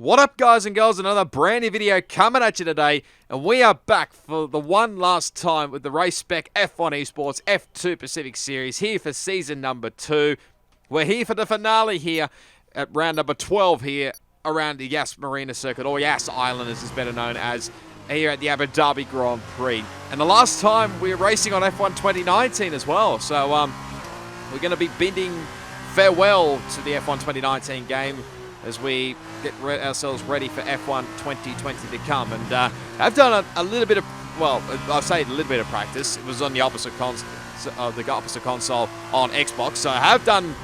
What up, guys and girls? Another brand new video coming at you today, and we are back for the one last time with the Race Spec F1 Esports F2 Pacific Series here for season number 2. We're here for the finale here at round number 12 here around the Yas Marina circuit, or Yas Island as it's better known as, here at the Abu Dhabi Grand Prix. And the last time we were racing on F1 2019 as well, so we're going to be bidding farewell to the F1 2019 game as we get ourselves ready for F1 2020 to come. And I've done a little bit of, well, I'll say a little bit of practice. It was on the opposite console on Xbox, so I have done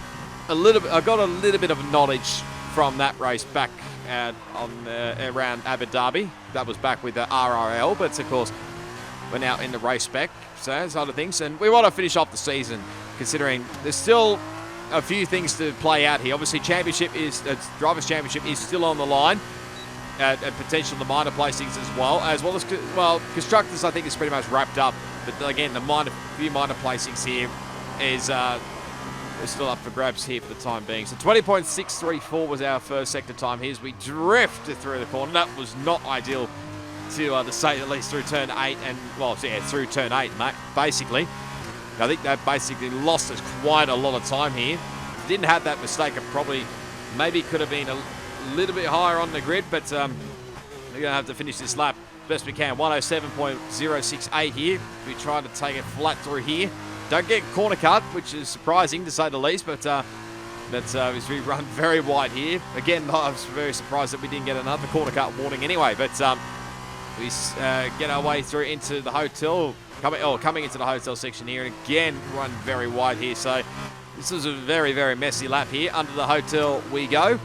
a little bit. I got a little bit of knowledge from that race back around Abu Dhabi. That was back with the RRL, but of course we're now in the race spec side of things, and we want to finish off the season considering there's still a few things to play out here. Obviously, Drivers' Championship is still on the line, and potential the minor placings as well as Constructors. I think is pretty much wrapped up, but again, the few minor placings here is still up for grabs here for the time being. So 20.634 was our first sector time here as we drifted through the corner. That was not ideal to say the least through turn 8 and through turn 8, mate. Basically. I think they basically lost us quite a lot of time here. Didn't have that mistake. Maybe could have been a little bit higher on the grid, but we're going to have to finish this lap best we can. 107.068 here. We try to take it flat through here. Don't get corner cut, which is surprising to say the least, but we run very wide here. Again, I was very surprised that we didn't get another corner cut warning anyway, but we get our way through into the hotel. Coming into the hotel section here, and again run very wide here. So this was a very, very messy lap here. Under the hotel we go,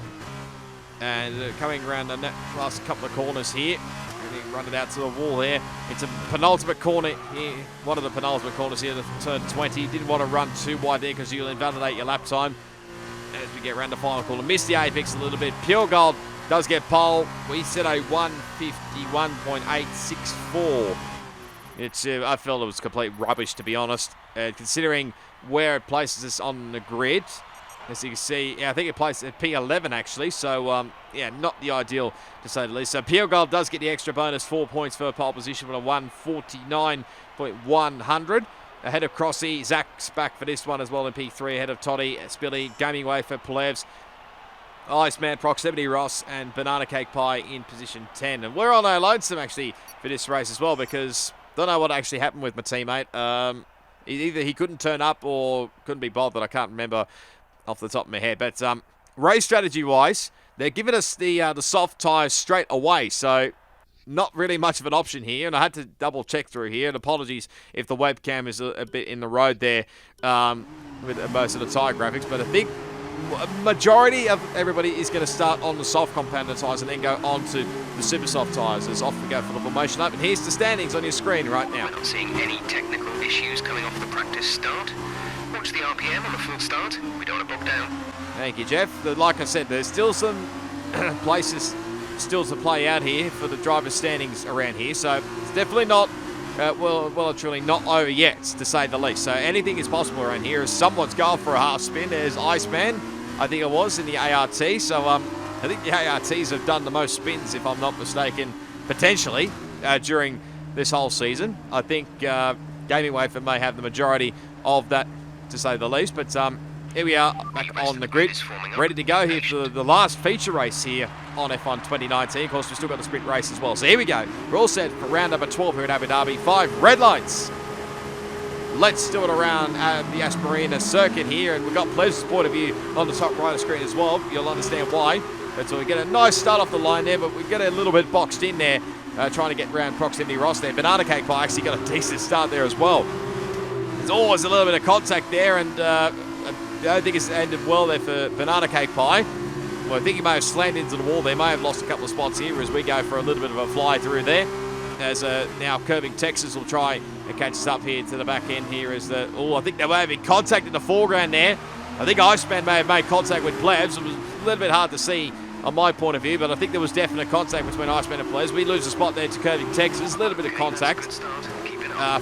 and coming around the last couple of corners here, really run it out to the wall there. It's a penultimate corner here, one of the penultimate corners here, the turn 20. Didn't want to run too wide there because you'll invalidate your lap time as we get around the final corner. Missed the apex a little bit. Pure Gold does get pole. We set a 151.864. I felt it was complete rubbish, to be honest, considering where it places us on the grid. As you can see, I think it places at P11 actually, so not the ideal to say the least. So Pure Gold does get the extra bonus, 4 points for pole position with a 149.100. Ahead of Crossy, Zach's back for this one as well in P3, ahead of Toddy, Spilly, Gaming Way for Plebs, Iceman, Proximity Ross, and Banana Cake Pie in position 10. And we're on our lonesome actually for this race as well, because don't know what actually happened with my teammate. Either he couldn't turn up or couldn't be bothered. I can't remember off the top of my head. But race strategy-wise, they're giving us the soft tyres straight away. So not really much of an option here. And I had to double-check through here. And apologies if the webcam is a bit in the road there with most of the tyre graphics. But I think a majority of everybody is going to start on the soft compounder tyres and then go on to the super soft tyres as off we go for the formation up. And here's the standings on your screen right now. We're not seeing any technical issues coming off the practice start. Watch the RPM on the full start. We don't want to bog down. Thank you, Jeff. Like I said, there's still some places still to play out here for the driver's standings around here. So it's definitely not, well and truly not over yet, to say the least. So anything is possible around here. As someone's going for a half spin, there's Iceman, I think it was, in the ART. So I think the ARTs have done the most spins, if I'm not mistaken, potentially, during this whole season. I think Gaming Wafer may have the majority of that, to say the least. But here we are back on the grid, ready to go here for the last feature race here on F1 2019. Of course, we've still got the sprint race as well. So here we go. We're all set for round number 12 here at Abu Dhabi. 5 red lights. Let's do it around the Yas Marina circuit here. And we've got Plebs' point of view on the top right of the screen as well. You'll understand why. So we get a nice start off the line there, but we get a little bit boxed in there, trying to get around Proximity Ross there. Banana Cake Pie actually got a decent start there as well. There's always a little bit of contact there, and I don't think it's ended well there for Banana Cake Pie. Well, I think he may have slammed into the wall there, may have lost a couple of spots here as we go for a little bit of a fly through there. As now Curving Texas will try and catch us up here to the back end here. I think they may have been contact in the foreground there. I think Iceman may have made contact with Plebs. It was a little bit hard to see on my point of view, but I think there was definite contact between Iceman and Plebs. We lose a spot there to Curving Texas. A little bit of contact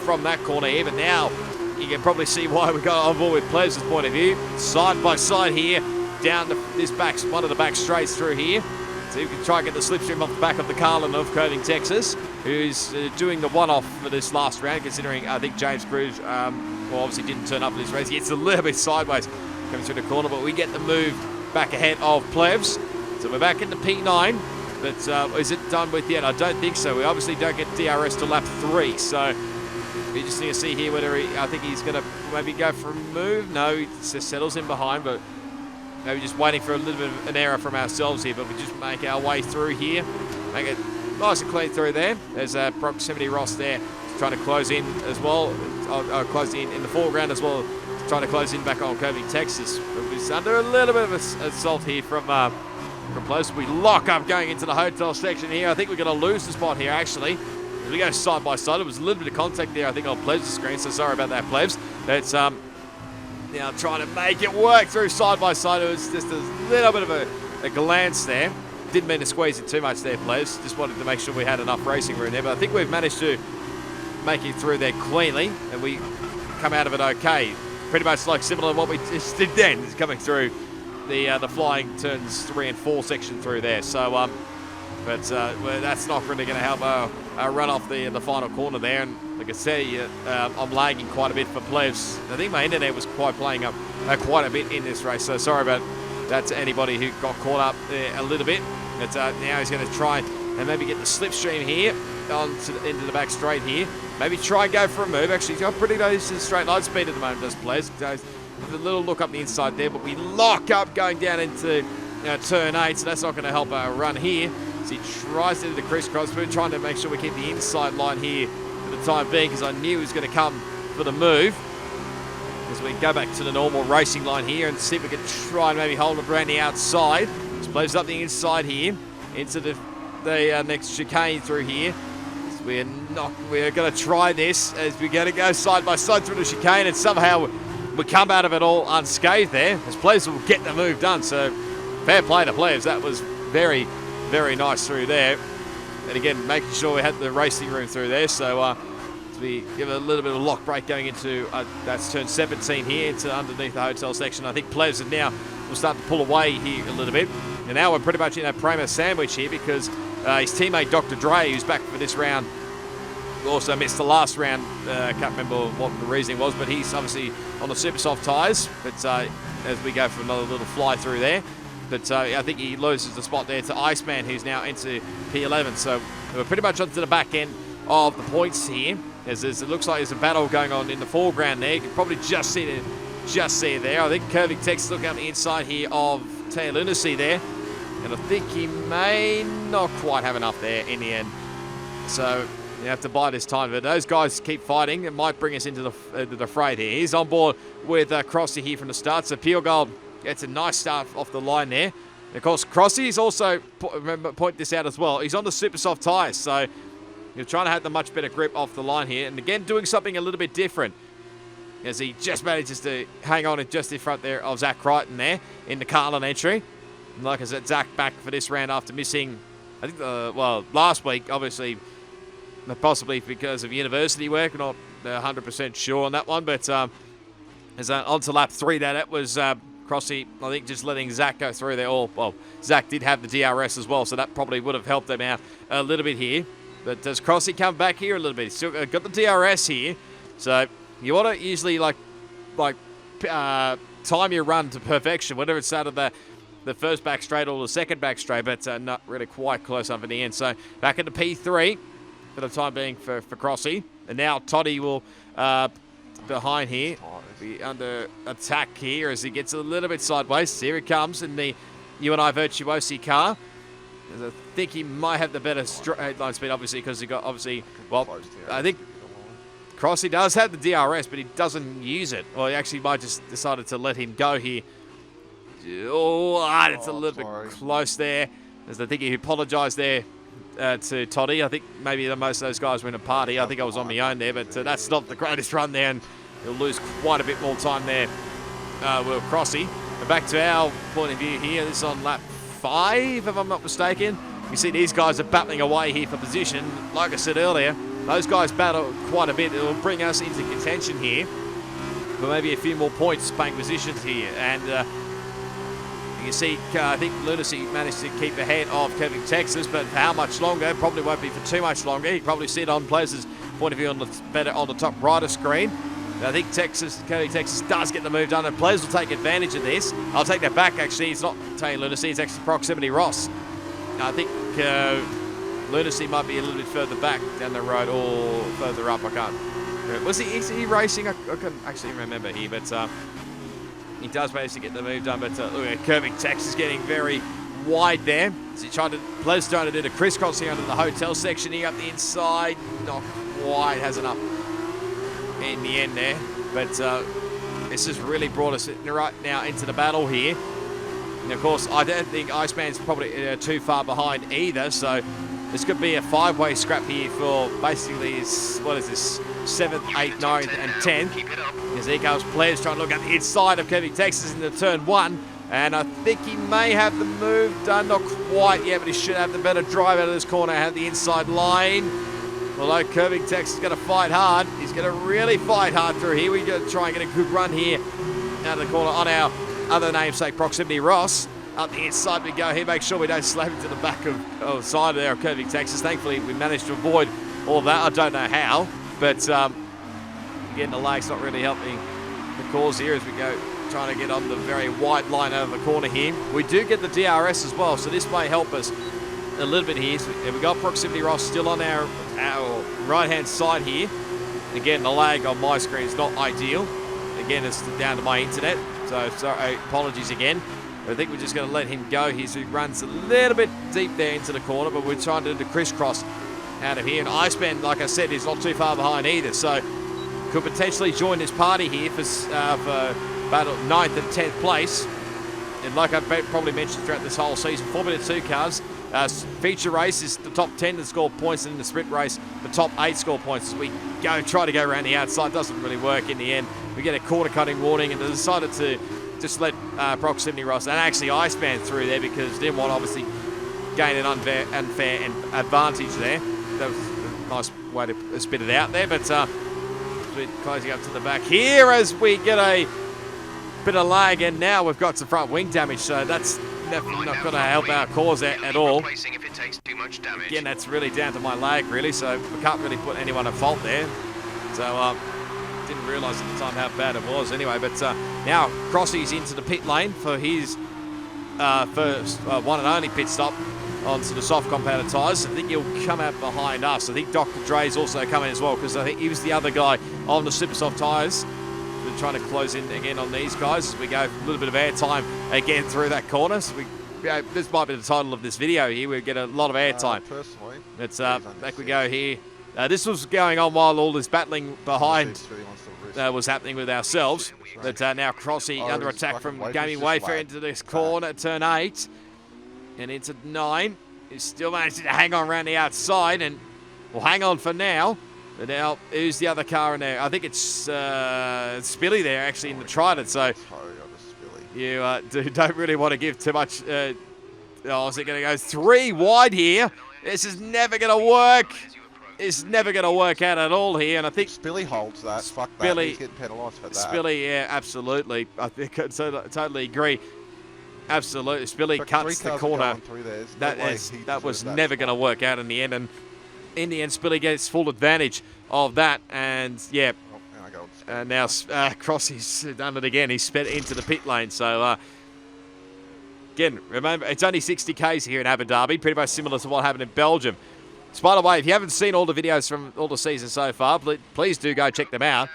from that corner here, but now you can probably see why we got on board with Plebs' point of view. Side by side here, down one of the back straights through here. So you can try and get the slipstream off the back of the Carlin of Curving Texas, who's doing the one-off for this last round, considering I think James Cruz, obviously didn't turn up in this race. He gets a little bit sideways coming through the corner, but we get the move back ahead of Plebs. So we're back into P9, but is it done with yet? I don't think so. We obviously don't get DRS to lap 3, so we just need to see here whether I think he's going to maybe go for a move. No, he just settles in behind, but maybe just waiting for a little bit of an error from ourselves here, but we just make our way through here. Make it nice and clean through there. There's Proximity Ross there trying to close in as well, close in the foreground as well, trying to close in back on Curving Texas. But we're under a little bit of assault here from Plebs. We lock up going into the hotel section here. I think we're going to lose the spot here, actually. As we go side by side, it was a little bit of contact there, I think, on Plebs' screen, so sorry about that, Plebs. That's now trying to make it work through side by side. It was just a little bit of a glance there. Didn't mean to squeeze it too much there, Plebs. Just wanted to make sure we had enough racing room there, but I think we've managed to make it through there cleanly, and we come out of it okay. Pretty much like similar to what we just did then, is coming through the flying turns 3 and 4 section through there. So, but that's not really going to help run off the final corner there. And like I say, I'm lagging quite a bit for Plebs. I think my internet was playing up quite a bit in this race. So sorry about that to anybody who got caught up there a little bit. But now he's going to try and maybe get the slipstream here into the back straight here. Maybe try and go for a move. Actually, he's got pretty decent straight line speed at the moment, does Plebs. A little look up the inside there, but we lock up going down into turn 8, so that's not going to help our run here. So he tries to do the crisscross. We're trying to make sure we keep the inside line here for the time being, because I knew he was going to come for the move. As we go back to the normal racing line here and see if we can try and maybe hold it around the outside. Just plays up the inside here into the next chicane through here. So we're going to try this as we're going to go side by side through the chicane, and somehow we come out of it all unscathed there, as Plebs will get the move done. So fair play to Plebs. That was very, very nice through there. And again, making sure we had the racing room through there. So we give it a little bit of a lock break going into, that's turn 17 here, into underneath the hotel section. I think Plebs have now will start to pull away here a little bit. And now we're pretty much in a Prima sandwich here, because his teammate Dr. Dre, who's back for this round, also missed the last round. I can't remember what the reasoning was, but he's obviously on the super soft tyres. But as we go for another little fly through there, but I think he loses the spot there to Iceman, who's now into P11. So we're pretty much onto the back end of the points here, as it looks like there's a battle going on in the foreground there. You can probably just see it there. I think Curving Texas look out the inside here of Taya Lunacy there, and I think he may not quite have enough there in the end. So you have to buy this time, but those guys keep fighting. It might bring us into the fray here. He's on board with Crossy here from the start. So Pure Gold gets a nice start off the line there. And of course, Crossy's also, point this out as well, he's on the super soft tyres. So you're trying to have the much better grip off the line here. And again, doing something a little bit different, as he just manages to hang on just in front there of Zach Crichton there in the Carlin entry. And like I said, Zach back for this round after missing, I think, last week, obviously, possibly because of university work. Not 100% sure on that one, but as on to lap 3 there, that was Crossy, I think, just letting Zach go through there. Well, Zach did have the DRS as well, so that probably would have helped him out a little bit here. But does Crossy come back here a little bit? He's still got the DRS here, so you want to usually time your run to perfection, whether it's out of the first back straight or the second back straight, but not really quite close up in the end. So back into P3 for the time being for Crossy. And now Toddy will, behind here, be under attack here as he gets a little bit sideways. Here he comes in the UNI Virtuosi car. I think he might have the better straight line speed, obviously, because he got, I think Crossy does have the DRS, but he doesn't use it. Well, he actually might just decided to let him go here. It's a little bit close there. As I think he apologised there to Toddy. I think maybe most of those guys were in a party. I think I was on my own there, but that's not the greatest run there, and he'll lose quite a bit more time there, Will Crossy. And back to our point of view here. This is on lap 5, if I'm not mistaken. You see these guys are battling away here for position. Like I said earlier, those guys battle quite a bit. It will bring us into contention here for maybe a few more points, paying positions here. And You can see, I think Lunacy managed to keep ahead of Kevin Texas, but for how much longer? Probably won't be for too much longer. You can probably see it on Plez's point of view on the top right of screen. I think Kevin Texas does get the move done, and Plez will take advantage of this. I'll take that back, actually. It's not Tay Lunacy, it's actually Proximity Ross. I think Lunacy might be a little bit further back down the road or further up. I can't. Is he racing? I couldn't actually remember here, but he does manage to get the move done. But look at Kevin Texas getting very wide there. As he Plez trying to do the crisscross here under the hotel section here up the inside. Not quite, has enough in the end there, but this has really brought us right now into the battle here. And of course, I don't think Iceman's probably too far behind either, so this could be a five-way scrap here for basically his, what is this, 7th, 8th, 9th and 10th. As here comes Plez trying to look at the inside of Kevin Texas into turn 1, and I think he may have the move done, not quite yet, but he should have the better drive out of this corner, have the inside line. Although Kevin Texas is going to fight hard. He's going to really fight hard through here. We're going to try and get a good run here out of the corner on our other namesake, Proximity Ross. Up the inside we go here. Make sure we don't slam into the back of side there of Kevin Texas. Thankfully, we managed to avoid all that. I don't know how. But again, the lag's not really helping the cause here as we go trying to get on the very wide line out of the corner here. We do get the DRS as well, so this may help us a little bit here. So we've got Proximity Ross still on our right-hand side here. Again, the lag on my screen is not ideal. Again, it's down to my internet, so sorry, apologies again. But I think we're just going to let him go. He runs a little bit deep there into the corner, but we're trying to do the crisscross out of here. And Iceman, like I said, is not too far behind either, so could potentially join this party here for battle 9th and 10th place. And like I've probably mentioned throughout this whole season, 4x2 cars. Feature race is the top 10 that score points, and in the sprint race, the top 8 score points. As we try to go around the outside, doesn't really work in the end. We get a corner cutting warning, and they decided to just let Proximity Ross and actually Iceman through there because they didn't want to obviously gain an unfair advantage there. That was a nice way to spit it out there, but we're closing up to the back here as we get a bit of lag, and now we've got some front wing damage, so that's definitely not going to help our cause at all. Again, that's really down to my lag, really, so we can't really put anyone at fault there. So, didn't realise at the time how bad it was anyway, but now Crossy's into the pit lane for his first one and only pit stop onto the soft compounded tyres. I think he'll come out behind us. I think Dr. Dre's also coming as well because I think he was the other guy on the super soft tyres. We're trying to close in again on these guys as we go a little bit of air time again through that corner. So this might be the title of this video here. We get a lot of air time. Personally, it's back we go here. This was going on while all this battling behind was happening with ourselves. But now Crossy under attack from Gaming Wayfair into this corner, turn 8 and into 9. He's still managing to hang on around the outside, and we'll hang on for now. But now, who's the other car in there? I think it's Spilly there, actually, in the Trident. So you don't really want to give too much. Oh, is it going to go 3 wide here? This is never going to work. It's never going to work out at all here. And I think Spilly holds that. Fuck Spilly, that. He's getting penalised for that. Spilly, yeah, absolutely. I think I totally agree. Absolutely. Spilly cuts the corner. That was never going to work out in the end. And in the end, Spilly gets full advantage of that. And, yeah. And now Crossy's done it again. He's sped into the pit lane. So, again, remember, it's only 60 Ks here in Abu Dhabi. Pretty much similar to what happened in Belgium. So, by the way, if you haven't seen all the videos from all the season so far, please do go check them out.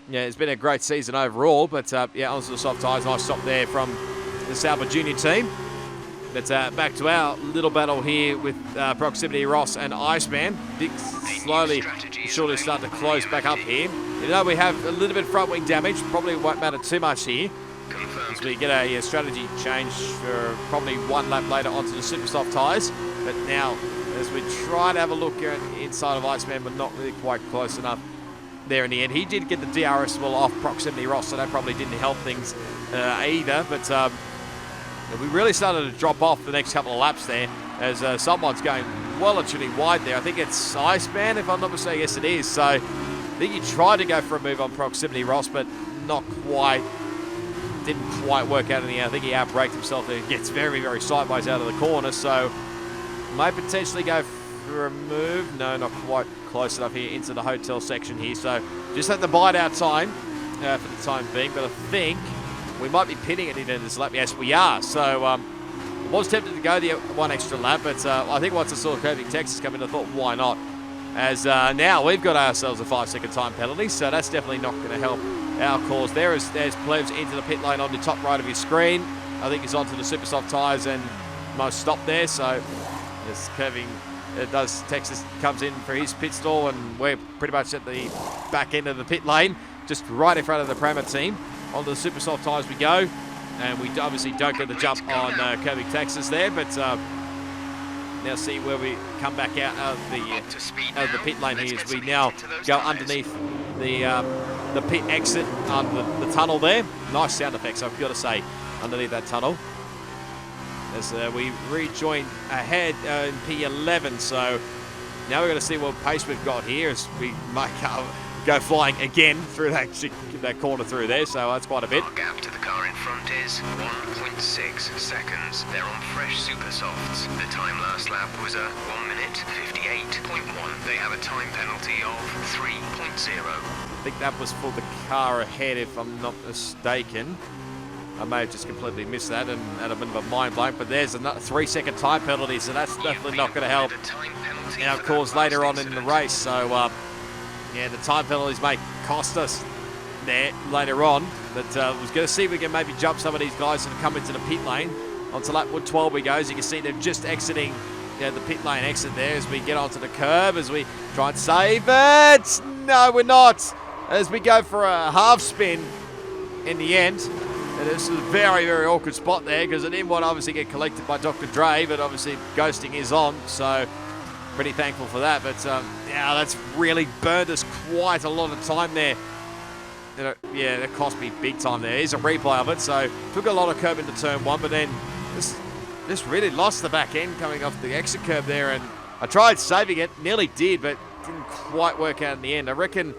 Yeah, it's been a great season overall. But, yeah, onto the soft tyres. Nice stop there from the Sauber Junior team. But back to our little battle here with Proximity Ross and Iceman. Big, slowly, surely start to close back up here. You know, we have a little bit of front wing damage. Probably won't matter too much here. As we get a strategy change for probably 1 lap later onto the super soft tyres. But now, as we try to have a look inside of Iceman, but not really quite close enough there in the end. He did get the DRS well off Proximity Ross, so that probably didn't help things either. But we really started to drop off the next couple of laps there as someone's going well and truly wide there. I think it's Iceman, if I'm not mistaken. Yes, it is. So I think he tried to go for a move on Proximity Ross, but not quite. didn't quite work out in the end. I think he outbraked himself there. Gets very, very sideways out of the corner, so may potentially go for a move. No, not quite close enough here into the hotel section here, so just have to bide our time for the time being, but I think we might be pitting it into this lap. Yes, we are. So was tempted to go the one extra lap, but I think once I saw Curving Texas come in, I thought, why not? As now we've got ourselves a 5-second time penalty, so that's definitely not going to help our cause. There's Plebs into the pit lane on the top right of his screen. I think he's onto the super soft tyres and most stop there, so there's Curving. Texas comes in for his pit stall, and we're pretty much at the back end of the pit lane, just right in front of the Prema team. Onto the super soft tyres we go. And we obviously don't get the jump on Curving Texas there, but now see where we come back out of the pit lane here as we now go underneath the pit exit under the tunnel there. Nice sound effects, I've got to say, underneath that tunnel. As we rejoin ahead in P11, so now we're going to see what pace we've got here as we might go flying again through that corner through there, so that's quite a bit. Our gap to the car in front is 1.6 seconds. They're on fresh super softs. The time last lap was a 1 minute 58.1. They have a time penalty of 3.0. I think that was for the car ahead, if I'm not mistaken. I may have just completely missed that and had a bit of a mind blank, but there's another 3-second time penalty, so that's definitely not going to help. And of course, later on in the race, so yeah, the time penalties may cost us there later on, but we're going to see if we can maybe jump some of these guys and come into the pit lane. Onto lap 12 we go. As you can see, they're just exiting the pit lane exit there as we get onto the curb, as we try and save it. No, we're not. As we go for a half spin in the end. And this is a very, very awkward spot there because it didn't want to obviously get collected by Dr. Dre, but obviously ghosting is on, so pretty thankful for that. But yeah, that's really burned us quite a lot of time there. Yeah, that cost me big time there. Here's a replay of it. So took a lot of curb into turn one, but then this really lost the back end coming off the exit curb there. And I tried saving it, nearly did, but didn't quite work out in the end. I reckon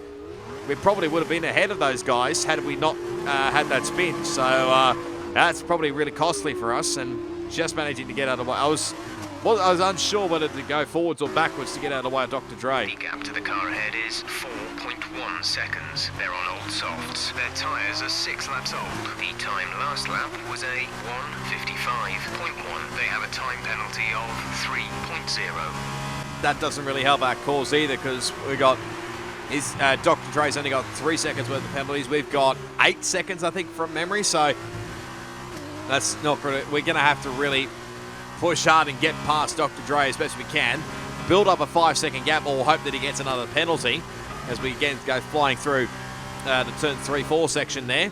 we probably would have been ahead of those guys had we not had that spin. So that's probably really costly for us, and just managing to get out of the way. I was unsure whether to go forwards or backwards to get out of the way of Dr. Dre. The gap to the car ahead is 4.1 seconds. They're on old softs. Their tyres are 6 laps old. The time last lap was a 1:55.1. They have a time penalty of 3.0. That doesn't really help our cause either, because we got Dr. Dre's only got 3 seconds worth of penalties. We've got 8 seconds, I think, from memory. So that's not good. We're going to have to really push hard and get past Dr. Dre as best we can. Build up a 5-second gap, or hope that he gets another penalty as we again go flying through the turn 3-4 section there.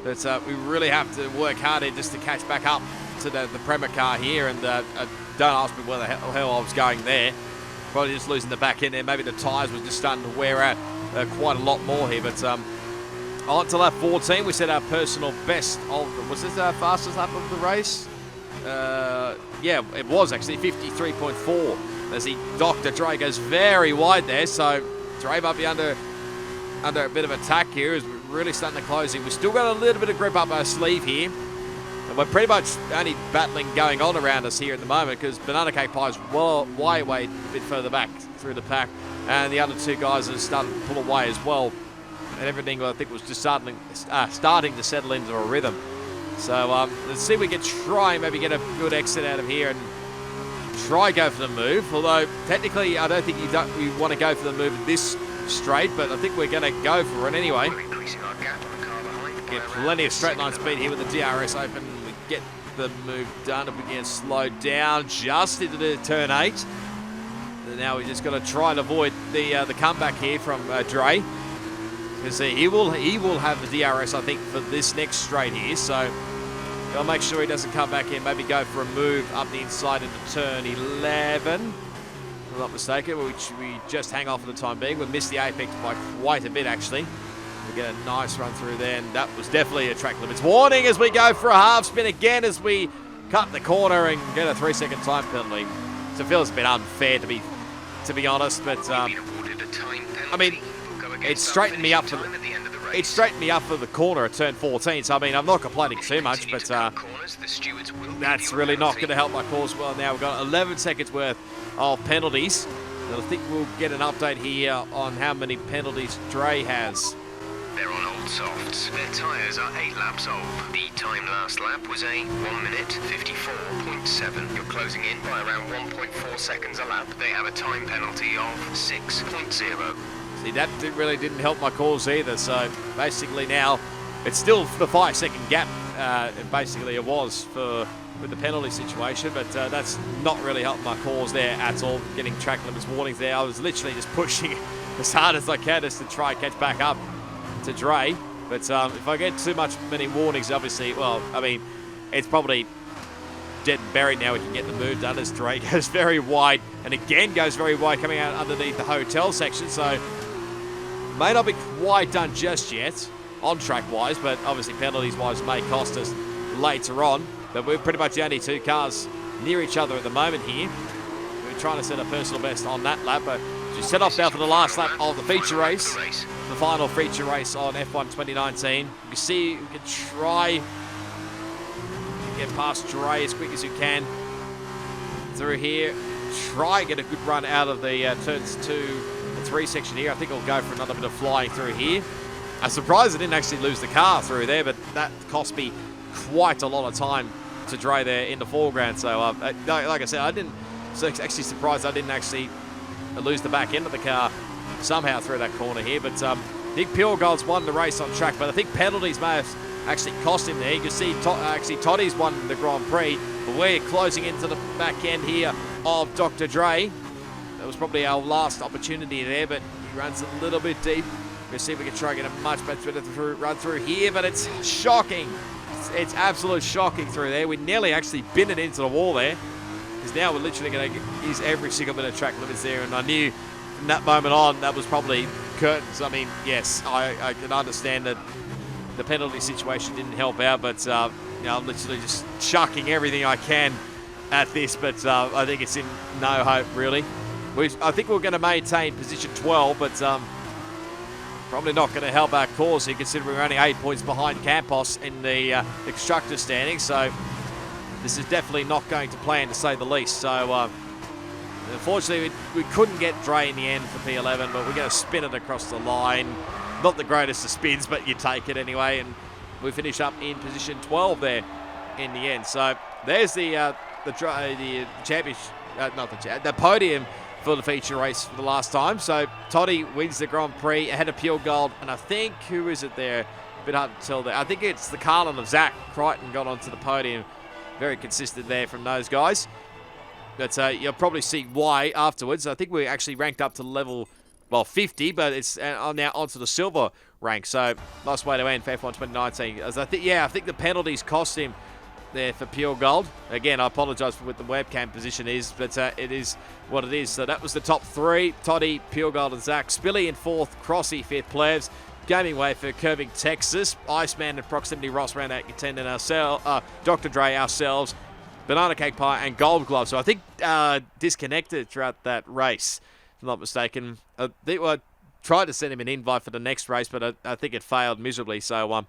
But we really have to work hard here just to catch back up to the Prema car here. And don't ask me where the hell I was going there. Probably just losing the back end there. Maybe the tyres were just starting to wear out quite a lot more here. But on to lap 14, we set our personal best of, was this our fastest lap of the race? Yeah, it was actually 53.4 as Dr. Dre goes very wide there. So Dre might be under a bit of attack here as we're really starting to close in. We've still got a little bit of grip up our sleeve here. And we're pretty much only battling going on around us here at the moment because Banana Cake Pie is way a bit further back through the pack. And the other two guys are starting to pull away as well. And everything, I think, was just starting to settle into a rhythm. So let's see if we can try and maybe get a good exit out of here and try go for the move. Although technically I don't think you want to go for the move this straight, but I think we're going to go for it anyway. Get plenty of straight line speed here with the DRS open. We get the move done. If we can slow down just into the turn 8. And now we just got to try and avoid the comeback here from Dre. Because he will have the DRS, I think, for this next straight here. So I'll make sure he doesn't come back in. Maybe go for a move up the inside into turn 11. If I'm not mistaken, which we just hang off for the time being. We missed the apex by quite a bit, actually. We get a nice run through there, and that was definitely a track limits warning as we go for a half spin again as we cut the corner and get a 3-second time penalty. So it feels a bit unfair to be honest, but I mean, it straightened me up for it straightened me up for the corner at turn 14. So, I mean, I'm not complaining too much, but that's really not going to help my cause. Well, now we've got 11 seconds worth of penalties. And I think we'll get an update here on how many penalties Dre has. They're on old softs. Their tyres are 8 laps old. The time last lap was a 1 minute 54.7. You're closing in by around 1.4 seconds a lap. They have a time penalty of 6.0. See, that really didn't help my cause either. So basically now it's still the 5-second gap. Basically it was with the penalty situation, but that's not really helped my cause there at all. Getting track limits warnings there. I was literally just pushing as hard as I can just to try and catch back up to Dre. But if I get many warnings, obviously, well, I mean, it's probably dead and buried now. We can get the move done as Dre goes very wide, and again goes very wide coming out underneath the hotel section. So may not be quite done just yet on track wise, but obviously penalties wise may cost us later on. But we're pretty much the only two cars near each other at the moment here. We're trying to set a personal best on that lap, but she set off now for the last lap of the feature race, the final feature race on F1 2019. You can see we can try to get past Dre as quick as you can through here. Try and get a good run out of the turns 2 and 3 section here. I think I'll go for another bit of flying through here. I'm surprised I didn't actually lose the car through there, but that cost me quite a lot of time to Dre there in the foreground. So like I said, I didn't. So actually surprised I didn't actually lose the back end of the car somehow through that corner here. But Nick Puregold's won the race on track, but I think penalties may have actually cost him there. You can see actually Toddy's won the Grand Prix, but we're closing into the back end here of Dr. Dre. That was probably our last opportunity there, but he runs a little bit deep. We'll see if we can try and get a much better run through here, but it's shocking. It's absolute shocking through there. We nearly actually binned it into the wall there, because now we're literally going to use every single bit of track limits there, and I knew from that moment on that was probably curtains. I mean, yes, I can understand that the penalty situation didn't help out, but you know, I'm literally just chucking everything I can at this, but I think it's in no hope really. I think we're going to maintain position 12, but probably not going to help our cause here, considering we're only 8 points behind Campos in the constructor standing. So this is definitely not going to plan, to say the least. So unfortunately, we couldn't get Dre in the end for P11, but we're going to spin it across the line. Not the greatest of spins, but you take it anyway. And we finish up in position 12 there in the end. So there's the championship, the podium for the feature race for the last time. So Toddy wins the Grand Prix ahead of Puregold, and I think, who is it there? A bit hard to tell there. I think it's the Carlin of Zach Crichton got onto the podium. Very consistent there from those guys. But you'll probably see why afterwards. I think we actually ranked up to level, well, 50, but it's now onto the silver rank. So nice way to end for F1 2019. As I think the penalties cost him there for Puregold. Again, I apologise for what the webcam position is, but it is what it is. So that was the top three: Toddy, Puregold, and Zach. Spilly in fourth, Crossy fifth, Plebs. Gaming way for Curving Texas. Iceman and Proximity Ross round out contending ourselves. Dr. Dre ourselves. Banana Cake Pie and Gold Glove. So I think disconnected throughout that race, if I'm not mistaken. I tried to send him an invite for the next race, but I think it failed miserably. So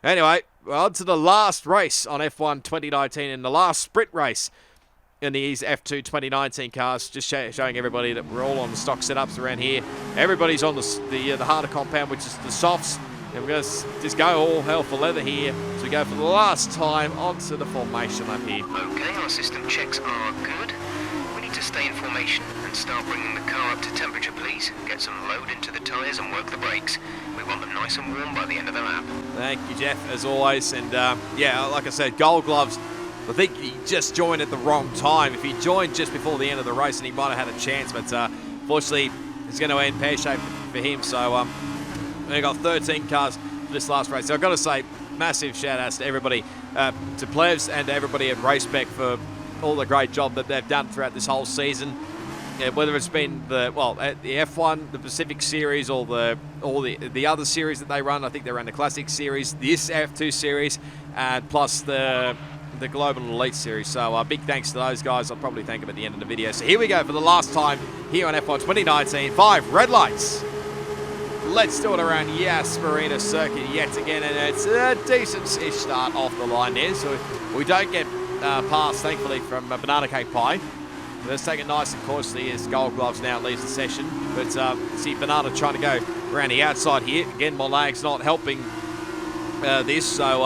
anyway, we're on to the last race on F1 2019 and the last sprint race in these F2 2019 cars. Just showing everybody that we're all on the stock setups around here. Everybody's on the harder compound, which is the softs. And we're going to just go all hell for leather here. So we go for the last time onto the formation lap here. Okay, our system checks are good. We need to stay in formation and start bringing the car up to temperature, please. Get some load into the tyres and work the brakes. We want them nice and warm by the end of the lap. Thank you, Jeff, as always. And yeah, like I said, Gold Gloves, I think he just joined at the wrong time. If he joined just before the end of the race, then he might have had a chance. But fortunately, it's going to end pear-shaped for him. So we got 13 cars for this last race. So I've got to say, massive shout-outs to everybody, to Plebs and to everybody at Race Spec for all the great job that they've done throughout this whole season. Yeah, whether it's been the F1, the Pacific Series, or the other series that they run. I think they run the Classic Series, this F2 Series, and plus the Global Elite Series. So big thanks to those guys. I'll probably thank them at the end of the video. So here we go for the last time here on F1 2019. 5 red lights. Let's do it around Yas Marina Circuit yet again, and it's a decent-ish start off the line there. So we don't get past, thankfully, from Banana Cake Pie. Let's take it nice and cautiously as Gold Gloves now leaves the session. But see Banana trying to go around the outside here. Again, my lag's not helping this, so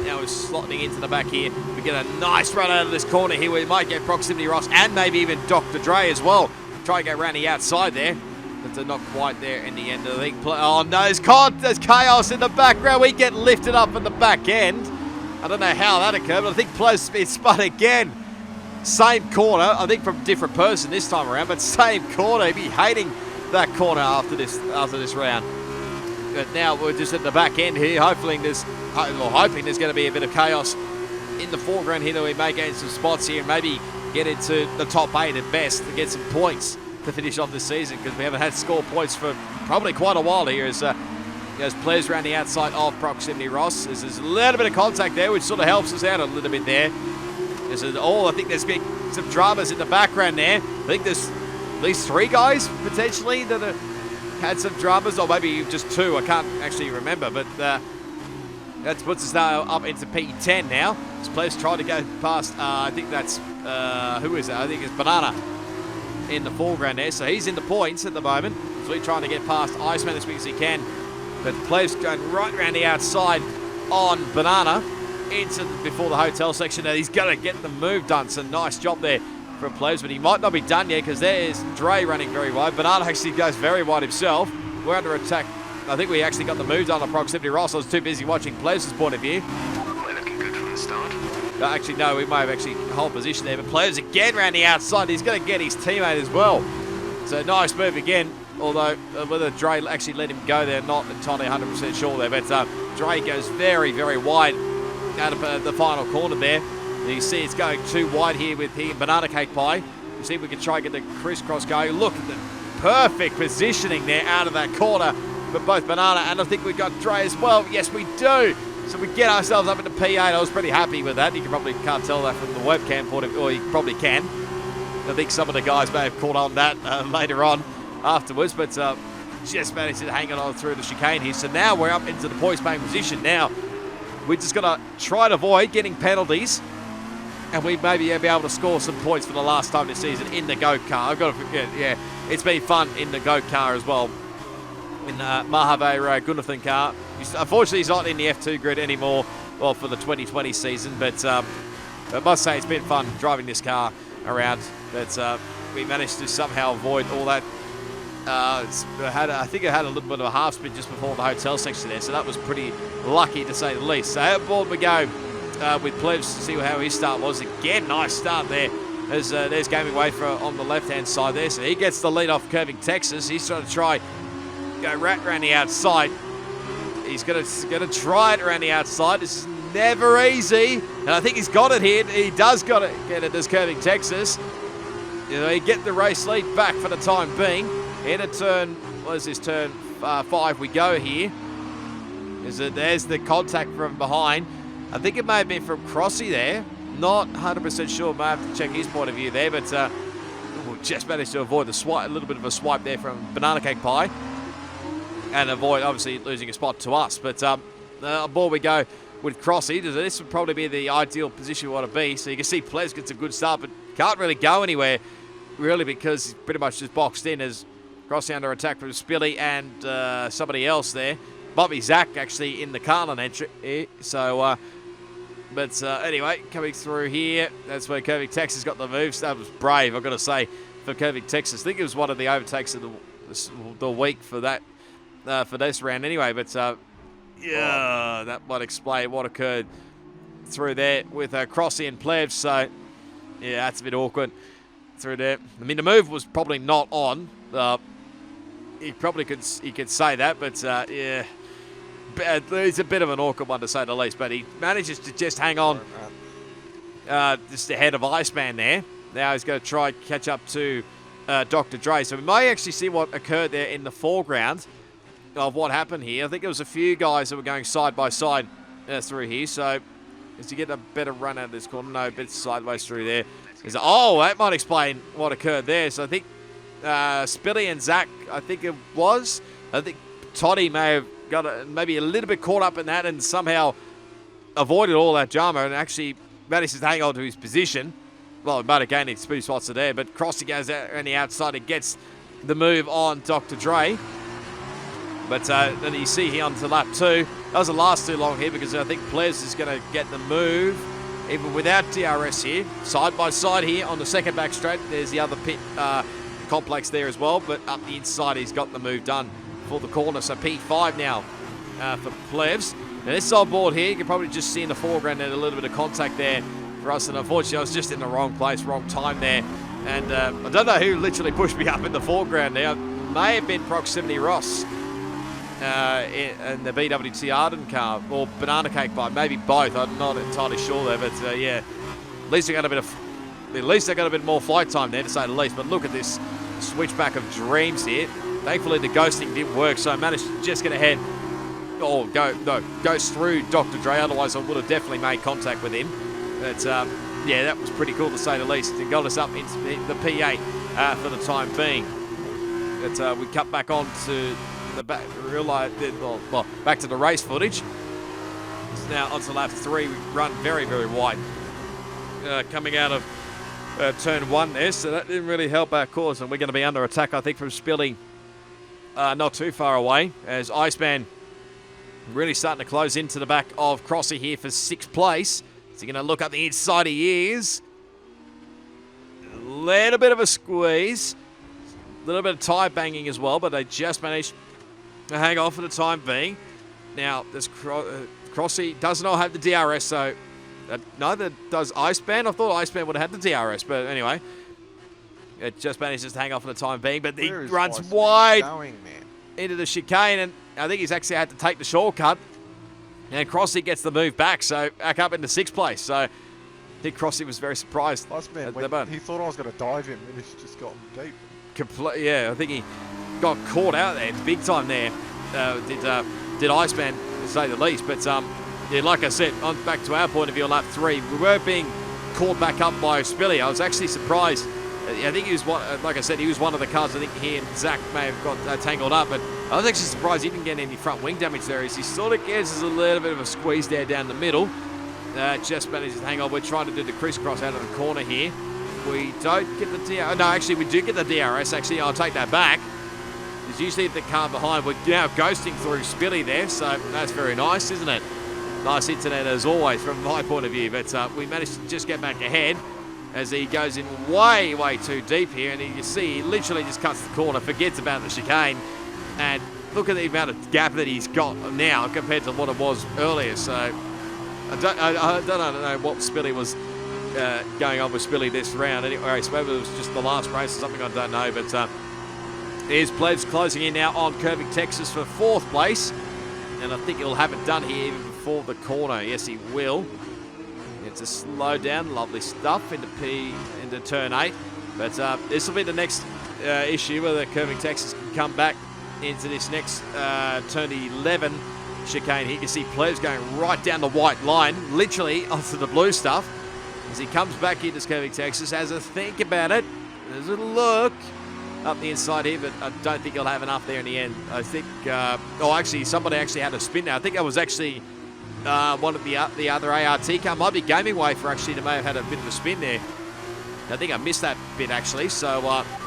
now we're slotting into the back here. We get a nice run out of this corner here. We might get Proximity Ross and maybe even Dr. Dre as well. Try to go around the outside there. But they're not quite there in the end of the thing. Oh no, there's chaos in the background. We get lifted up in the back end. I don't know how that occurred, but I think Plev's been spun again. Same corner, I think from a different person this time around, but same corner. He'd be hating that corner after this round. But now we're just at the back end here, hoping there's going to be a bit of chaos in the foreground here, that we may gain some spots here and maybe get into the top 8 at best to get some points to finish off this season, because we haven't had score points for probably quite a while here as players around the outside of Proximity Ross. There's a little bit of contact there, which sort of helps us out a little bit there. I think there's been some dramas in the background there. I think there's at least 3 guys potentially that have had some dramas, or maybe just 2. I can't actually remember, but that puts us now up into P10 now. This player's trying to go past, I think that's, who is it? I think it's Banana in the foreground there. So he's in the points at the moment. So we're trying to get past Iceman as quick as he can. But the player's going right around the outside on Banana before the hotel section. Now he's going to get the move done. So nice job there from players, but he might not be done yet, because there's Dre running very wide. Banana actually goes very wide himself. We're under attack. I think we actually got the move done on Proximity Ross. I was too busy watching players' point of view. We're looking good from the start. Actually, no, we may have actually hold position there, but players again around the outside. He's going to get his teammate as well. So nice move again, although whether Dre actually let him go there, not entirely 100% sure there. But Dre goes very, very wide out of the final corner there. You see it's going too wide here with Banana Cake Pie. You see if we can try and get the crisscross going. Look at the perfect positioning there out of that corner for both Banana, and I think we got Dre as well. Yes, we do. So we get ourselves up into P8. I was pretty happy with that. You probably can't tell that from the webcam point of view, or you probably can. I think some of the guys may have caught on that later on afterwards, but just managed to hang on through the chicane here. So now we're up into the points-paying position. Now we're just going to try to avoid getting penalties, and we maybe be able to score some points for the last time this season in the GOAT car. I've got to forget, yeah, it's been fun in the GOAT car as well. In Mahave Gunathan car. Unfortunately, he's not in the F2 grid anymore, well, for the 2020 season, but I must say it's been fun driving this car around. But we managed to somehow avoid all that. I think it had a little bit of a half spin just before the hotel section there, so that was pretty lucky to say the least. So outboard we go with Plebs to see how his start was. Again, nice start there. There's Gaming Wafer on the left-hand side there, so he gets the lead off Curving Texas. He's trying to go right around the outside. He's going to try it around the outside. This is never easy, and I think he's got it here. He does get it as Curving Texas. He get the race lead back for the time being. In a turn, what is this, turn 5 we go here. There's the contact from behind. I think it may have been from Crossy there. Not 100% sure. May have to check his point of view there, but we just managed to avoid the swipe, a little bit of a swipe there from Banana Cake Pie, and avoid obviously losing a spot to us. But aboard we go with Crossy. This would probably be the ideal position we want to be. So you can see Plez gets a good start, but can't really go anywhere really, because he's pretty much just boxed in as Crossy under attack from Spilly and somebody else there. Bobby Zach actually in the Carlin entry. So, anyway, coming through here, that's where Curving Texas got the moves. That was brave, I've got to say, for Curving Texas. I think it was one of the overtakes of the week for that for this round anyway. But yeah, that might explain what occurred through there with Crossy and Plebs. So yeah, that's a bit awkward through there. I mean, the move was probably not on. He could say that, but yeah, it's a bit of an awkward one to say the least. But he manages to just hang on just ahead of Iceman there. Now he's going to try catch up to Dr. Dre. So we may actually see what occurred there in the foreground of what happened here. I think there was a few guys that were going side by side through here. So is he getting a better run out of this corner? No, a bit sideways through there. That might explain what occurred there. So I think Spilly and Zach, I think Toddy may have got maybe a little bit caught up in that and somehow avoided all that drama and actually managed to hang on to his position. Well, it might have gained his 2 spots there, but Crossy goes out on the outside and gets the move on Dr. Dre. But then you see here onto lap 2. Doesn't last too long here because I think Plez is going to get the move even without DRS here. Side by side here on the second back straight. There's the other pit complex there as well, but up the inside he's got the move done for the corner. So P5 now for Plevs. Now this side board here, you can probably just see in the foreground there's a little bit of contact there for us, and unfortunately I was just in the wrong place, wrong time there. And I don't know who literally pushed me up in the foreground there. It may have been Proximity Ross in the BWT Arden car, or Banana Cake Bike, maybe both. I'm not entirely sure there, but yeah, at least I got a bit more flight time there, to say the least. But look at this switchback of dreams here. Thankfully the ghosting didn't work, so I managed to just get ahead. Oh, goes through Dr. Dre, otherwise I would have definitely made contact with him. But yeah, that was pretty cool to say the least. It got us up into the P8 for the time being. But we cut back on to the back, back to the race footage. It's now onto lap 3. We run very, very wide coming out of turn 1 there, so that didn't really help our cause, and we're going to be under attack, I think, from Spilly not too far away, as Iceman really starting to close into the back of Crossy here for 6th place. Is he going to look up the inside? He is. A little bit of a squeeze. A little bit of tyre banging as well, but they just managed to hang on for the time being. Now, this Crossy does not have the DRS, so neither does Iceman. I thought Iceman would have had the DRS, but anyway. It just manages to hang on for the time being, but he runs wide into the chicane, and I think he's actually had to take the shortcut. And Crossy gets the move back, so back up into 6th place. So I think Crossy was very surprised. Iceman, he thought I was going to dive him, and he's just gotten deep. Yeah, I think he got caught out there big time there. Did Iceman, to say the least. But yeah, like I said, on back to our point of view on lap 3, we were being caught back up by Spilly. I was actually surprised. I think he was one, like I said, he was one of the cars. I think he and Zach may have got tangled up, but I was actually surprised he didn't get any front wing damage there. As he sort of gets a little bit of a squeeze there down the middle. Just manages to hang on. We're trying to do the crisscross out of the corner here. We don't get the DRS. No, actually, we do get the DRS. Actually, I'll take that back. There's usually the car behind. We're now ghosting through Spilly there, so that's very nice, isn't it? Nice internet as always from my point of view, but we managed to just get back ahead as he goes in way, way too deep here, and you see he literally just cuts the corner, forgets about the chicane, and look at the amount of gap that he's got now compared to what it was earlier. So I don't know what Spilly was going on with Spilly this round. Anyway, so whether it was just the last race or something, I don't know, but here's Plebs closing in now on Curving Texas for 4th place, and I think he'll have it done here even before the corner. Yes, he will. It's a slow down, lovely stuff into turn 8. But this will be the next issue, whether Curving Texas can come back into this next turn 11 chicane here. You can see Plebs going right down the white line, literally onto the blue stuff. As he comes back into Curving Texas, has a think about it. There's a look up the inside here, but I don't think he'll have enough there in the end. I think, actually, somebody actually had a spin now. I think that was actually one of the other ART car. Might be Gaming Wafer actually that may have had a bit of a spin there. I think I missed that bit actually, so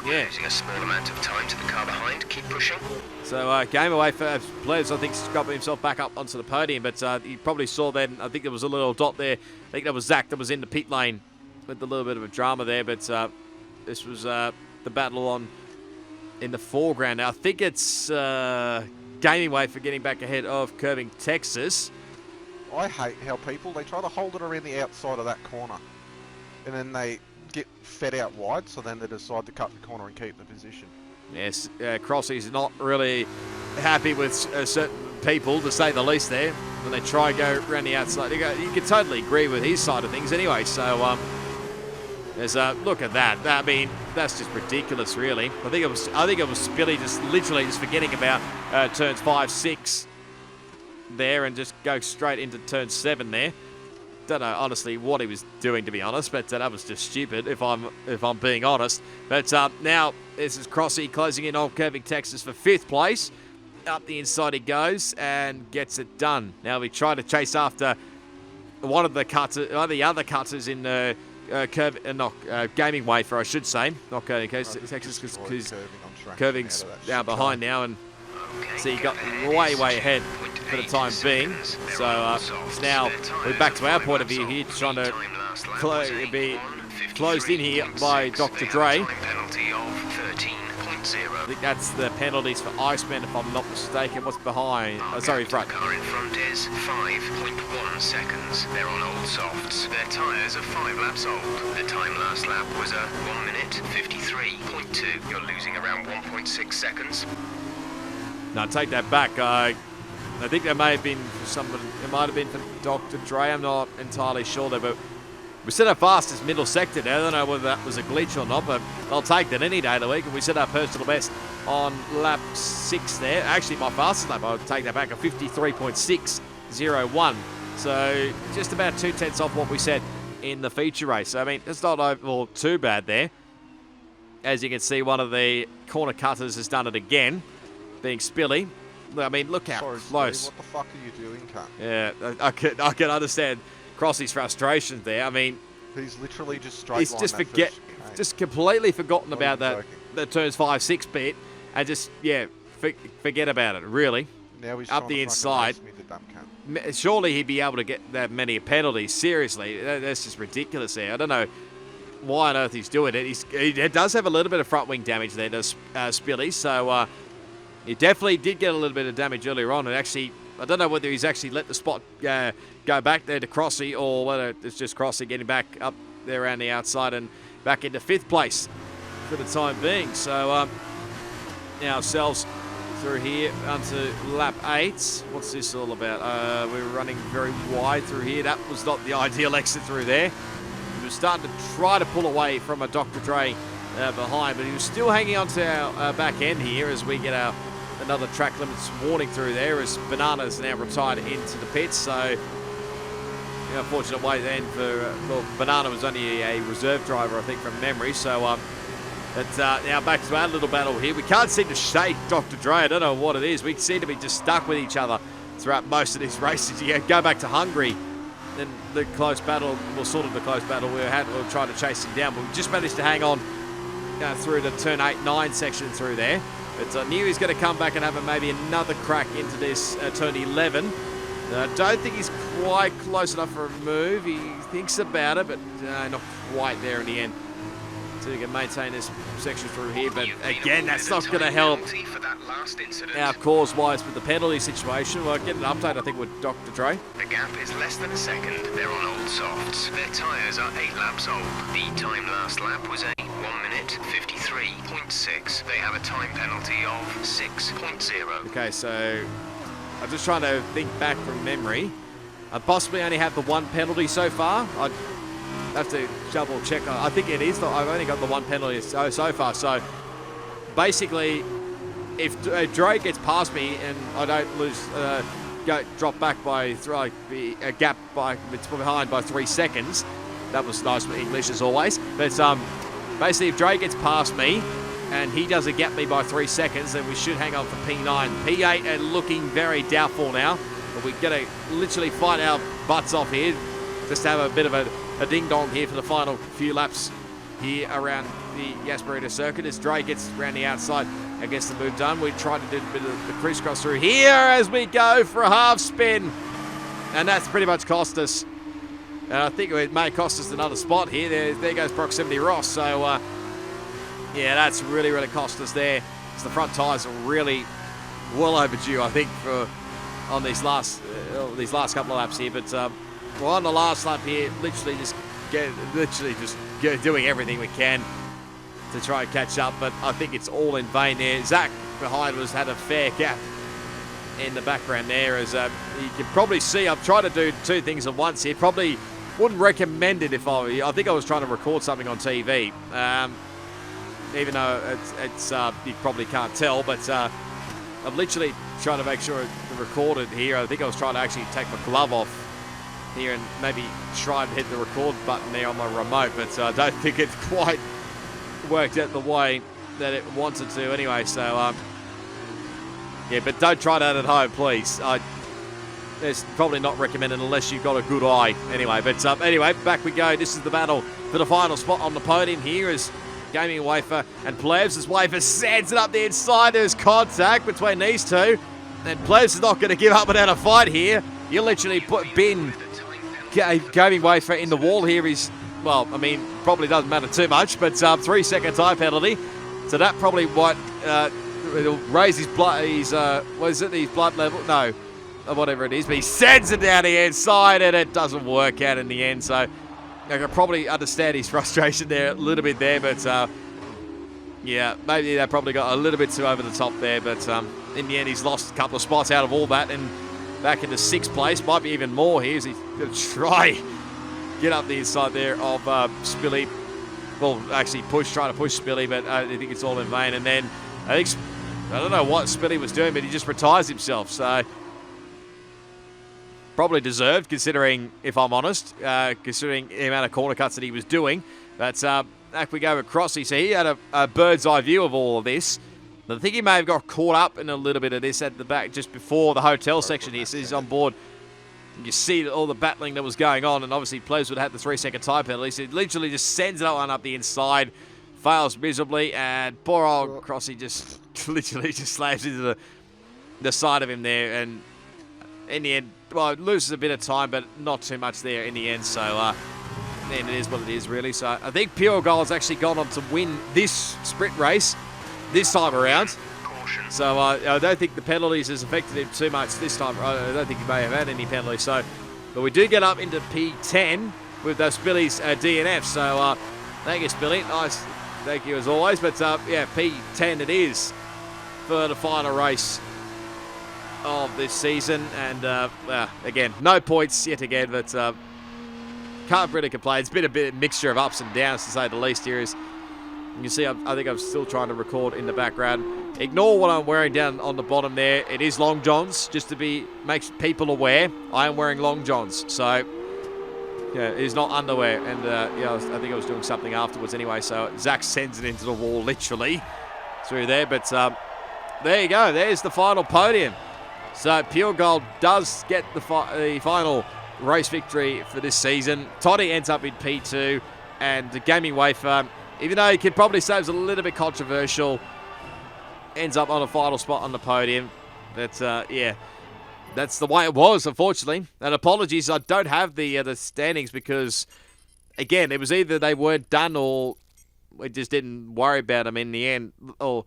yeah. Using a small amount of time to the car behind, keep pushing. So Game Away for Plebs, I think, got himself back up onto the podium, but you probably saw then, I think there was a little dot there. I think that was Zach that was in the pit lane with a little bit of a drama there, but this was the battle on in the foreground. Now I think it's Gaming Way for getting back ahead of Curving Texas. I hate how they try to hold it around the outside of that corner, and then they get fed out wide, so then they decide to cut the corner and keep the position. Yes, Crossy's not really happy with certain people, to say the least there, when they try and go around the outside. You can totally agree with his side of things anyway, so there's look at that. I mean, that's just ridiculous, really. I think it was Spilly just literally just forgetting about turns 5, 6 there and just go straight into turn 7 there. Don't know honestly what he was doing, to be honest, but that was just stupid if I'm being honest. But now this is Crossy closing in on Curving Texas for 5th place. Up the inside he goes and gets it done. Now we try to chase after one of the other cutters in the gaming wafer, I should say. Not curving, because curving's down behind now, and so he got way ahead for the time being. So now we're back to our point of view here, trying to be closed in here by Dr. Dre. I think that's the penalties for Iceman, if I'm not mistaken. What's behind? Oh, sorry, front. The car in front is 5.1 seconds. They're on old softs. Their tyres are 5 laps old. The time last lap was a 1 minute 53.2. You're losing around 1.6 seconds. No, take that back. I think there may have been for somebody. It might have been for Dr. Dre. I'm not entirely sure there, but we set our fastest middle sector there. I don't know whether that was a glitch or not, but I'll take that any day of the week. And we set our personal best on lap 6 there. Actually, my fastest lap, I'll take that back, a 53.601. So just about 2/10 off what we said in the feature race. So, I mean, it's not overall too bad there. As you can see, one of the corner cutters has done it again, being Spilly. I mean, look how close. What the fuck are you doing, Cat? Yeah, I can understand Crossy's frustration there. I mean, he's literally just straight. He's just completely forgotten about the turns 5, 6 bit, and just forget about it. Really. Now he's up the inside. Surely he'd be able to get that many penalties. Seriously, that's just ridiculous there. I don't know why on earth he's doing it. He does have a little bit of front wing damage there, does Spilly. So he definitely did get a little bit of damage earlier on, and actually, I don't know whether he's actually let the spot go back there to Crossy, or whether it's just Crossy getting back up there around the outside and back into 5th place for the time being. So now ourselves through here onto lap 8. What's this all about? We're running very wide through here. That was not the ideal exit through there. We were starting to try to pull away from a Dr. Dre behind, but he was still hanging onto our back end here as we get another track limits warning through there, as Banana's now retired into the pits. So, unfortunate way then for Banana was only a reserve driver, I think, from memory. So, now back to our little battle here. We can't seem to shake Dr. Dre. I don't know what it is. We seem to be just stuck with each other throughout most of these races. You go back to Hungary, then the close battle, well, sort of the close battle we had. We were trying to chase him down, but we just managed to hang on through the turn 8, 9 section through there. But I knew he's going to come back and have maybe another crack into this turn 11. I don't think he's quite close enough for a move. He thinks about it, but not quite there in the end. So he can maintain this section through here. But again, that's not going to help our cause-wise with the penalty situation. We'll get an update, I think, with Dr. Dre. The gap is less than a second. They're on old softs. Their tyres are 8 laps old. The time last lap was a 1 minute 53.6. They have a time penalty of 6.0. Okay, so I'm just trying to think back from memory. I possibly only have the 1 penalty so far. I'd have to double check. I think it is. I've only got the 1 penalty so far. So basically, if Dre gets past me and I don't drop back by a gap it's behind by 3 seconds. That was nice for English as always. But basically, if Dre gets past me and he doesn't get me by 3 seconds, then we should hang on for P9. P8 are looking very doubtful now. But we're going to literally fight our butts off here. Just have a bit of a ding-dong here for the final few laps here around the Jasperita circuit. As Dre gets around the outside and gets the move done, we try to do a bit of the crisscross through here as we go for a half spin. And that's pretty much cost us. And I think it may cost us another spot here. There goes Proximity Ross. So, yeah, that's really cost us there. So the front tyres are really well overdue, I think, on these last couple of laps here. But we're on the last lap here, literally just doing everything we can to try and catch up. But I think it's all in vain there. Zach behind us had a fair gap in the background there, as you can probably see. I'm trying to do 2 things at once here. Probably wouldn't recommend it if I think I was trying to record something on TV, even though it's you probably can't tell, but I'm literally trying to make sure it's recorded here. I think I was trying to actually take my glove off here and maybe try and hit the record button there on my remote, but I don't think it quite worked out the way that it wanted to anyway. So Yeah, but don't try that at home, please. It's probably not recommended unless you've got a good eye. Anyway, but anyway, back we go. This is the battle for the final spot on the podium here as Gaming Wafer and Plebs. As Wafer sends it up the inside. There's contact between these two. And Plebs is not going to give up without a fight here. You literally bin Gaming Wafer in the wall here. He's, well, I mean, probably doesn't matter too much, but 3-second time penalty. So that probably might it'll raise his blood, his blood level? No, whatever it is. But he sends it down the inside, and it doesn't work out in the end. So I can probably understand his frustration there a little bit there, but yeah, maybe they probably got a little bit too over the top there. But in the end, he's lost a couple of spots out of all that, and back into 6th place, might be even more here. As he's going to try get up the inside there of Spilly. Well, actually trying to push Spilly, but I think it's all in vain. And then I don't know what Spilly was doing, but he just retires himself. So probably deserved, considering, if I'm honest, considering the amount of corner cuts that he was doing. But back we go with Crossy. So he had a bird's eye view of all of this. But I think he may have got caught up in a little bit of this at the back just before the hotel section here. So he's on board. You see all the battling that was going on, and obviously Plebs would have the 3-second time penalty. So he literally just sends that one up the inside, fails miserably, and poor old Crossy just literally just slams into the side of him there. And in the end, well, it loses a bit of time, but not too much there in the end. So and it is what it is, really. So I think Pure Gold's actually gone on to win this sprint race this time around. So I don't think the penalties has affected him too much this time. I don't think he may have had any penalties. So, but we do get up into P10 with those Spilly's DNF. So thank you, Spilly. Nice. Thank you as always. But yeah, P10 it is for the final race of this season. And again, no points yet again. But can't really complain. It's been a bit of mixture of ups and downs, to say the least here. Is you can see, I think I'm still trying to record in the background. Ignore what I'm wearing down on the bottom there. It is long johns, just to make people aware. I am wearing long johns, so yeah, it is not underwear. And yeah, I think I was doing something afterwards anyway. So Zach sends it into the wall, literally through there. But there you go. There's the final podium. So Pure Gold does get the final race victory for this season. Toddy ends up in P2, and the Gaming Wafer, even though he could probably say it was a little bit controversial, ends up on a final spot on the podium. But yeah, that's the way it was, unfortunately. And apologies, I don't have the standings because, again, it was either they weren't done or we just didn't worry about them in the end. Or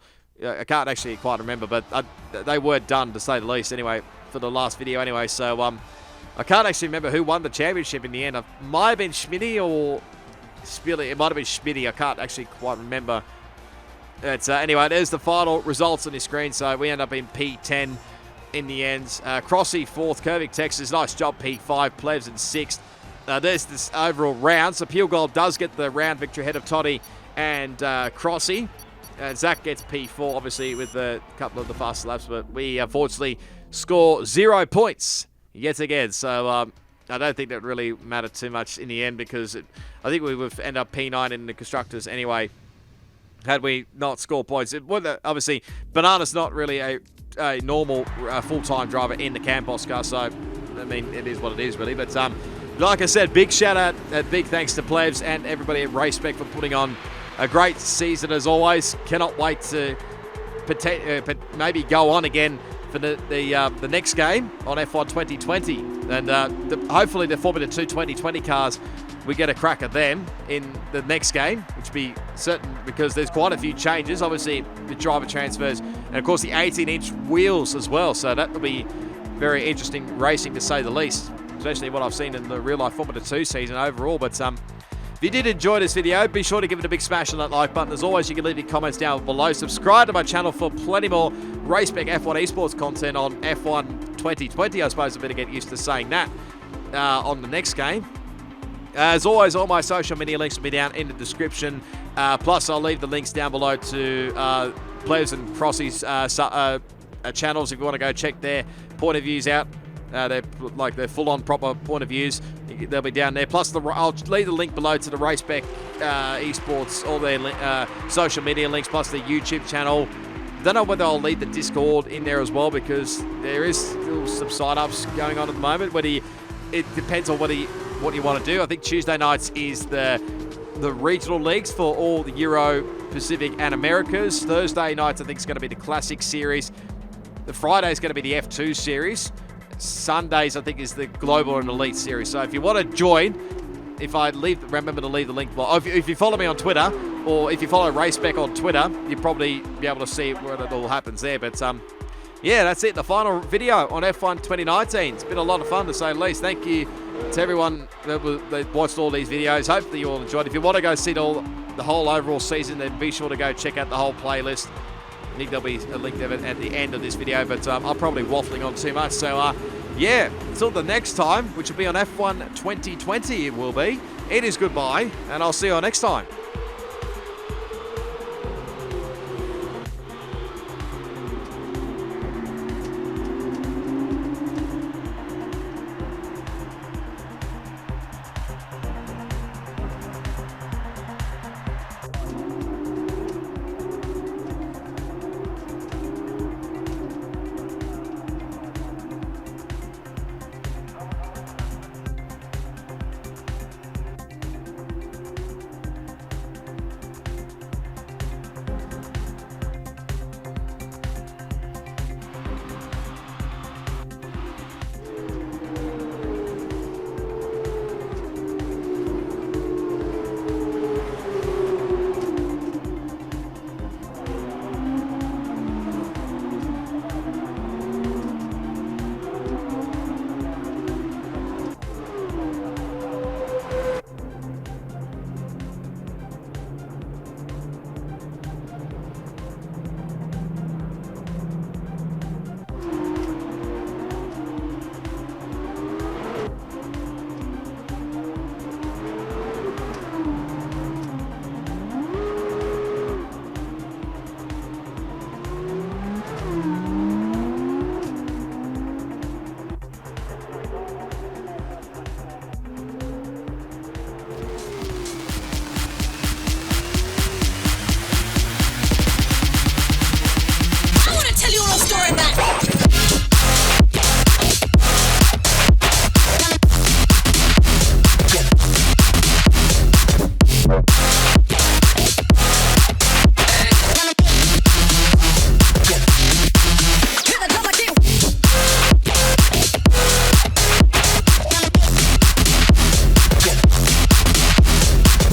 I can't actually quite remember, but they were done, to say the least, anyway, for the last video anyway. So I can't actually remember who won the championship in the end. It might have been Schmitty or Spilly. It might have been Schmitty. I can't actually quite remember. But anyway, there's the final results on your screen. So we end up in P10 in the end. Crossy 4th, Kervic, Texas. Nice job, P5. Plebs in 6th. There's this overall round. So Pure Gold does get the round victory ahead of Toddy and Crossy. Zach gets P4, obviously, with a couple of the fast laps. But we, unfortunately, score 0 points yet again. So I don't think that really mattered too much in the end because I think we would end up P9 in the Constructors anyway. Had we not scored points. Obviously, Banana's not really a normal full-time driver in the Campos car, so, I mean, it is what it is, really. But, like I said, big shout-out and big thanks to Plebs and everybody at Race Spec for putting on a great season, as always. Cannot wait to maybe go on again for the next game on F1 2020. And hopefully the Formula 2 2020 cars, we get a crack at them in the next game, which will be certain because there's quite a few changes. Obviously, the driver transfers and, of course, the 18-inch wheels as well. So that will be very interesting racing, to say the least, especially what I've seen in the real-life Formula 2 season overall. But if you did enjoy this video, be sure to give it a big smash on that like button. As always, you can leave your comments down below. Subscribe to my channel for plenty more RaceSpec F1 Esports content on F1 2020. I suppose I better get used to saying that on the next game. As always, all my social media links will be down in the description. Plus, I'll leave the links down below to Plebs and Crossy's channels if you want to go check their point of views out. They're full-on proper point of views. They'll be down there. Plus, I'll leave the link below to the RaceSpec Esports, all their social media links, plus their YouTube channel. don't know whether I'll leave the Discord in there as well, because there is still some sign-ups going on at the moment. It depends on what you want to do. I think Tuesday nights is the regional leagues for all the Euro, Pacific, and Americas. Thursday nights, I think, is going to be the Classic Series. The Friday is going to be the F2 Series. Sundays, I think, is the Global and Elite Series. So if you want to join, remember to leave the link below. If you follow me on Twitter, or if you follow RaceSpec on Twitter, you'll probably be able to see where it all happens there. But yeah, that's it. The final video on F1 2019. It's been a lot of fun, to say the least. Thank you to everyone that watched all these videos. Hopefully you all enjoyed. If you want to go see the whole overall season, then be sure to go check out the whole playlist. I think there'll be a link of it at the end of this video, but I'm probably waffling on too much. So, yeah, until the next time, which will be on F1 2020, it will be. It is goodbye, and I'll see you all next time.